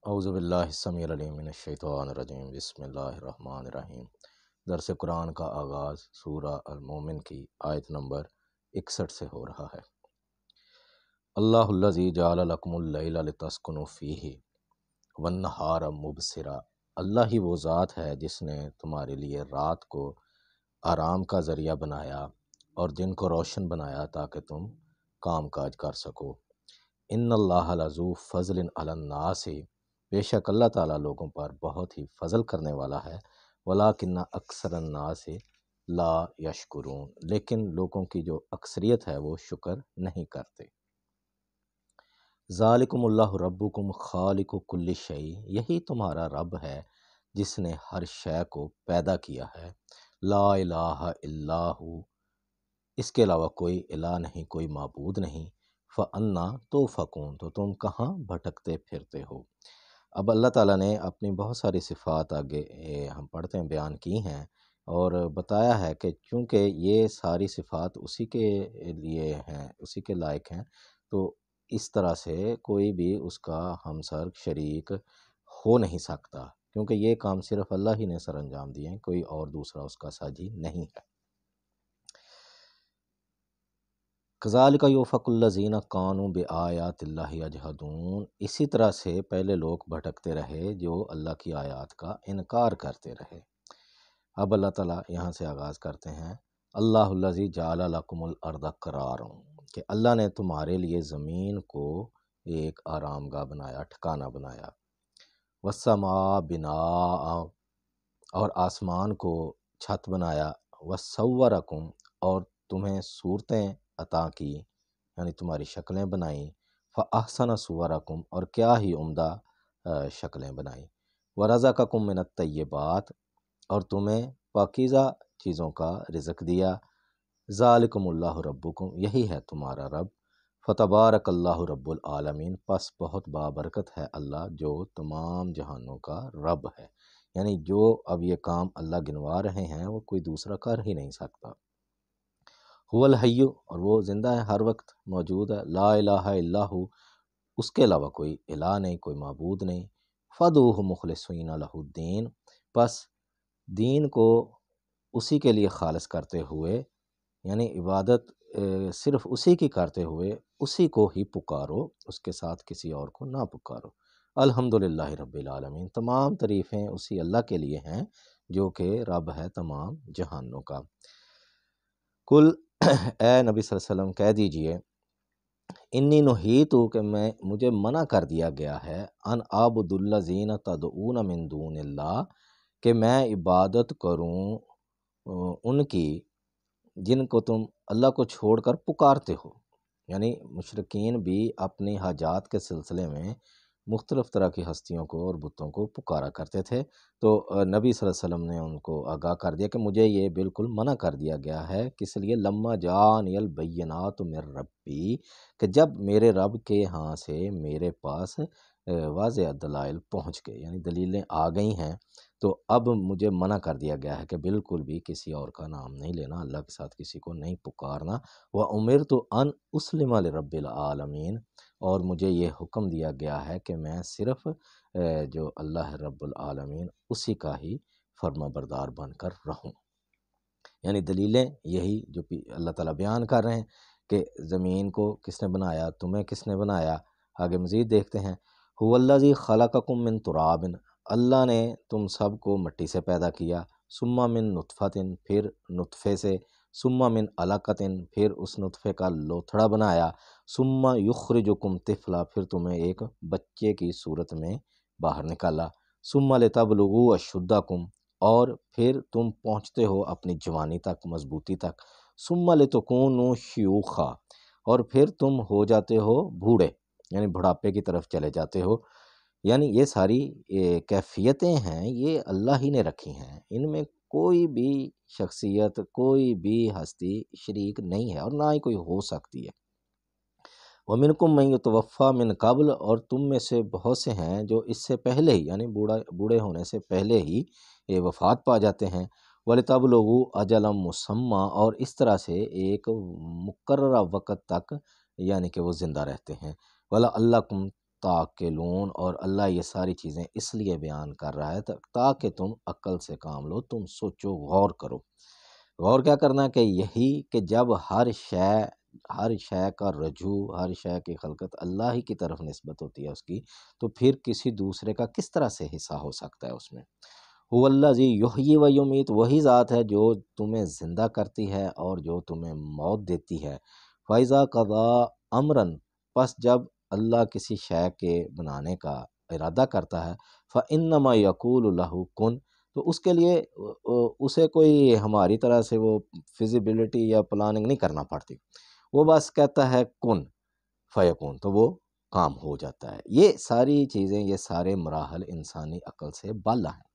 اعوذ باللہ السمیع العلیم من الشیطان الرجیم، بسم اللہ الرحمن الرحیم۔ درس قرآن کا آغاز سورہ المومن کی آیت نمبر 61 سے ہو رہا ہے۔ اللہ الذی جعل لکم اللیل لتسکنوا فیہ والنہار مبصرا، اللہ ہی وہ ذات ہے جس نے تمہارے لیے رات کو آرام کا ذریعہ بنایا اور دن کو روشن بنایا تاکہ تم کام کاج کر سکو۔ ان اللہ لذو فضل علی الناس، بے شک اللہ تعالیٰ لوگوں پر بہت ہی فضل کرنے والا ہے، ولیکن اکثر الناس لا یشکرون، لیکن لوگوں کی جو اکثریت ہے وہ شکر نہیں کرتے۔ ذالکم اللہ ربکم خالق کل شیء، یہی تمہارا رب ہے جس نے ہر شے کو پیدا کیا ہے۔ لا الہ الا ہو، اس کے علاوہ کوئی الہ نہیں، کوئی معبود نہیں۔ فَأَنَّا تُؤْفَكُونَ، تو تم کہاں بھٹکتے پھرتے ہو۔ اب اللہ تعالیٰ نے اپنی بہت ساری صفات آگے ہم پڑھتے ہیں بیان کی ہیں، اور بتایا ہے کہ چونکہ یہ ساری صفات اسی کے لیے ہیں، اسی کے لائق ہیں، تو اس طرح سے کوئی بھی اس کا ہمسر شریک ہو نہیں سکتا، کیونکہ یہ کام صرف اللہ ہی نے سر انجام دیے ہیں، کوئی اور دوسرا اس کا ساجی نہیں ہے۔ کذالک یؤفک الذین کانوا بآیات اللہ یجحدون، اسی طرح سے پہلے لوگ بھٹکتے رہے جو اللہ کی آیات کا انکار کرتے رہے۔ اب اللہ تعالیٰ یہاں سے آغاز کرتے ہیں، اللہ الذی جعل لکم الارض قرارا، کہ اللہ نے تمہارے لیے زمین کو ایک آرام گاہ بنایا، ٹھکانہ بنایا۔ والسماء بناء، اور آسمان کو چھت بنایا۔ وصورکم، اور تمہیں صورتیں عطا کی، یعنی تمہاری شکلیں بنائیں۔ فاحسن صورکم، اور کیا ہی عمدہ شکلیں بنائیں۔ ورزقکم من الطیبات، اور تمہیں پاکیزہ چیزوں کا رزق دیا۔ ذالکم اللہ ربکم، یہی ہے تمہارا رب۔ فتبارک اللہ رب العالمین، پس بہت بابرکت ہے اللہ جو تمام جہانوں کا رب ہے، یعنی جو اب یہ کام اللہ گنوا رہے ہیں وہ کوئی دوسرا کر ہی نہیں سکتا۔ هو الحی، اور وہ زندہ ہے، ہر وقت موجود ہے۔ لا الہ الا ہو، اس کے علاوہ کوئی الہ نہیں، کوئی معبود نہیں۔ فادعوہ مخلصین لہ الدین، پس دین کو اسی کے لیے خالص کرتے ہوئے، یعنی عبادت صرف اسی کی کرتے ہوئے اسی کو ہی پکارو، اس کے ساتھ کسی اور کو نہ پکارو۔ الحمدللہ رب العالمین، تمام تعریفیں اسی اللہ کے لیے ہیں جو کہ رب ہے تمام جہانوں کا۔ کل، اے نبی صلی اللہ علیہ وسلم کہہ دیجئے، انی نہیت، کہ مجھے منع کر دیا گیا ہے، ان اعبد الذین تدعون من دون اللہ، کہ میں عبادت کروں ان کی جن کو تم اللہ کو چھوڑ کر پکارتے ہو۔ یعنی مشرکین بھی اپنی حاجات کے سلسلے میں مختلف طرح کی ہستیوں کو اور بتوں کو پکارا کرتے تھے، تو نبی صلی اللہ علیہ وسلم نے ان کو آگاہ کر دیا کہ مجھے یہ بالکل منع کر دیا گیا ہے، کس لیے؟ لما جانی البینات من ربی، کہ جب میرے رب کے ہاں سے میرے پاس واضح دلائل پہنچ گئے، یعنی دلیلیں آ گئی ہیں، تو اب مجھے منع کر دیا گیا ہے کہ بالکل بھی کسی اور کا نام نہیں لینا، اللہ کے ساتھ کسی کو نہیں پکارنا۔ وَأُمِرْتُ أَنْ أُسْلِمَ لِرَبِّ الْعَالَمِينَ، اور مجھے یہ حکم دیا گیا ہے کہ میں صرف جو اللہ رب العالمین اسی کا ہی فرما بردار بن کر رہوں۔ یعنی دلیلیں یہی جو اللہ تعالیٰ بیان کر رہے ہیں کہ زمین کو کس نے بنایا، تمہیں کس نے بنایا۔ آگے مزید دیکھتے ہیں، هُوَ الَّذِي خَلَقَكُم مِّن تُرَابٍ، اللہ نے تم سب کو مٹی سے پیدا کیا۔ ثُمَّ مِن نُطْفَةٍ، پھر نطفے سے۔ ثُمَّ مِن عَلَقَةٍ، پھر اس نطفے کا لوتھڑا بنایا۔ ثُمَّ يُخْرِجُكُمْ طِفْلًا، پھر تمہیں ایک بچے کی صورت میں باہر نکالا۔ ثُمَّ لِتَبْلُغُوا أَشُدَّكُمْ، اور پھر تم پہنچتے ہو اپنی جوانی تک، مضبوطی تک۔ ثُمَّ لِتَكُونُوا شِيُوخًا، اور پھر تم ہو جاتے ہو بوڑھے، یعنی بڑھاپے کی طرف چلے جاتے ہو۔ یعنی یہ ساری کیفیتیں ہیں یہ اللہ ہی نے رکھی ہیں، ان میں کوئی بھی شخصیت، کوئی بھی ہستی شریک نہیں ہے اور نہ ہی کوئی ہو سکتی ہے۔ وَمِنْكُمْ مَنْ يُتَوَفَّى مِنْ قَبْلُ، اور تم میں سے بہت سے ہیں جو اس سے پہلے ہی، یعنی بوڑھے ہونے سے پہلے ہی وفات پا جاتے ہیں۔ وَلِتَبْلُغُوا أَجَلًا مُّسَمًّى، اور اس طرح سے ایک مقررہ وقت تک یعنی کہ وہ زندہ رہتے ہیں۔ وَلَعَلَّكُمْ تعقلون، اور اللہ یہ ساری چیزیں اس لیے بیان کر رہا ہے تاکہ تم عقل سے کام لو، تم سوچو، غور کرو۔ غور کیا کرنا ہے کہ یہی کہ جب ہر شے کا رجوع، ہر شے کی خلقت اللہ ہی کی طرف نسبت ہوتی ہے اس کی، تو پھر کسی دوسرے کا کس طرح سے حصہ ہو سکتا ہے اس میں؟ هو الذی یحیی و یمیت، وہی ذات ہے جو تمہیں زندہ کرتی ہے اور جو تمہیں موت دیتی ہے۔ فَإِذَا قَضَىٰ أَمْرًا، پس جب اللہ کسی شے کے بنانے کا ارادہ کرتا ہے، فَإِنَّمَا يَقُولُ لَهُ كُن، تو اس کے لیے اسے کوئی ہماری طرح سے وہ فزیبلٹی یا پلاننگ نہیں کرنا پڑتی، وہ بس کہتا ہے کن فیکون، تو وہ کام ہو جاتا ہے۔ یہ ساری چیزیں، یہ سارے مراحل انسانی عقل سے بالا ہیں،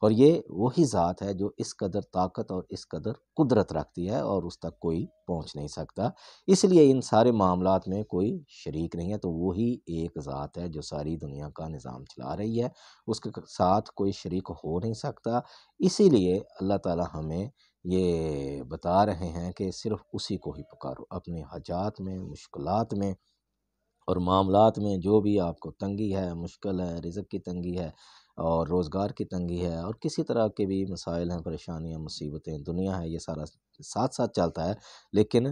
اور یہ وہی ذات ہے جو اس قدر طاقت اور اس قدر قدرت رکھتی ہے اور اس تک کوئی پہنچ نہیں سکتا، اس لیے ان سارے معاملات میں کوئی شریک نہیں ہے، تو وہی ایک ذات ہے جو ساری دنیا کا نظام چلا رہی ہے، اس کے ساتھ کوئی شریک ہو نہیں سکتا۔ اسی لیے اللہ تعالی ہمیں یہ بتا رہے ہیں کہ صرف اسی کو ہی پکارو، اپنے حاجات میں، مشکلات میں اور معاملات میں جو بھی آپ کو تنگی ہے، مشکل ہے، رزق کی تنگی ہے اور روزگار کی تنگی ہے اور کسی طرح کے بھی مسائل ہیں، پریشانیاں، مصیبتیں، دنیا ہے، یہ سارا ساتھ ساتھ چلتا ہے، لیکن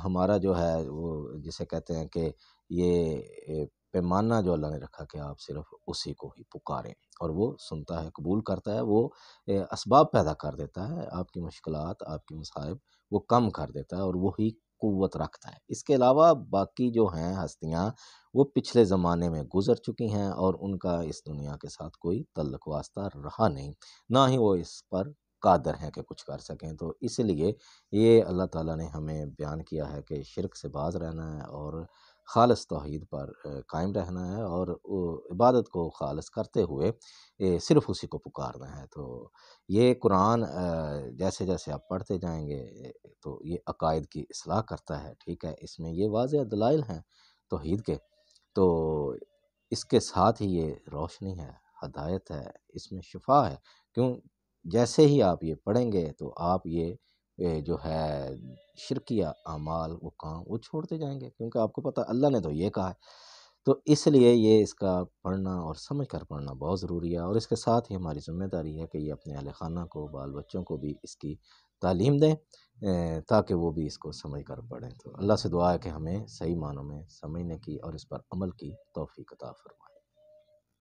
ہمارا جو ہے وہ جسے کہتے ہیں کہ یہ پیمانہ جو اللہ نے رکھا کہ آپ صرف اسی کو ہی پکاریں، اور وہ سنتا ہے، قبول کرتا ہے، وہ اسباب پیدا کر دیتا ہے، آپ کی مشکلات، آپ کی مصائب وہ کم کر دیتا ہے، اور وہی قوت رکھتا ہے۔ اس کے علاوہ باقی جو ہیں ہستیاں، وہ پچھلے زمانے میں گزر چکی ہیں اور ان کا اس دنیا کے ساتھ کوئی تعلق واسطہ رہا نہیں، نہ ہی وہ اس پر قادر ہیں کہ کچھ کر سکیں۔ تو اس لیے یہ اللہ تعالیٰ نے ہمیں بیان کیا ہے کہ شرک سے باز رہنا ہے اور خالص توحید پر قائم رہنا ہے، اور عبادت کو خالص کرتے ہوئے صرف اسی کو پکارنا ہے۔ تو یہ قرآن جیسے جیسے آپ پڑھتے جائیں گے تو یہ عقائد کی اصلاح کرتا ہے، ٹھیک ہے، اس میں یہ واضح دلائل ہیں توحید کے، تو اس کے ساتھ ہی یہ روشنی ہے، ہدایت ہے، اس میں شفا ہے، کیوں؟ جیسے ہی آپ یہ پڑھیں گے تو آپ یہ جو ہے شرکیہ اعمال، وہ کام وہ چھوڑتے جائیں گے، کیونکہ آپ کو پتہ اللہ نے تو یہ کہا ہے۔ تو اس لیے یہ اس کا پڑھنا اور سمجھ کر پڑھنا بہت ضروری ہے، اور اس کے ساتھ ہی ہماری ذمہ داری ہے کہ یہ اپنے اہل خانہ کو، بال بچوں کو بھی اس کی تعلیم دیں تاکہ وہ بھی اس کو سمجھ کر پڑھیں۔ تو اللہ سے دعا ہے کہ ہمیں صحیح معنوں میں سمجھنے کی اور اس پر عمل کی توفیق عطا فرمائے۔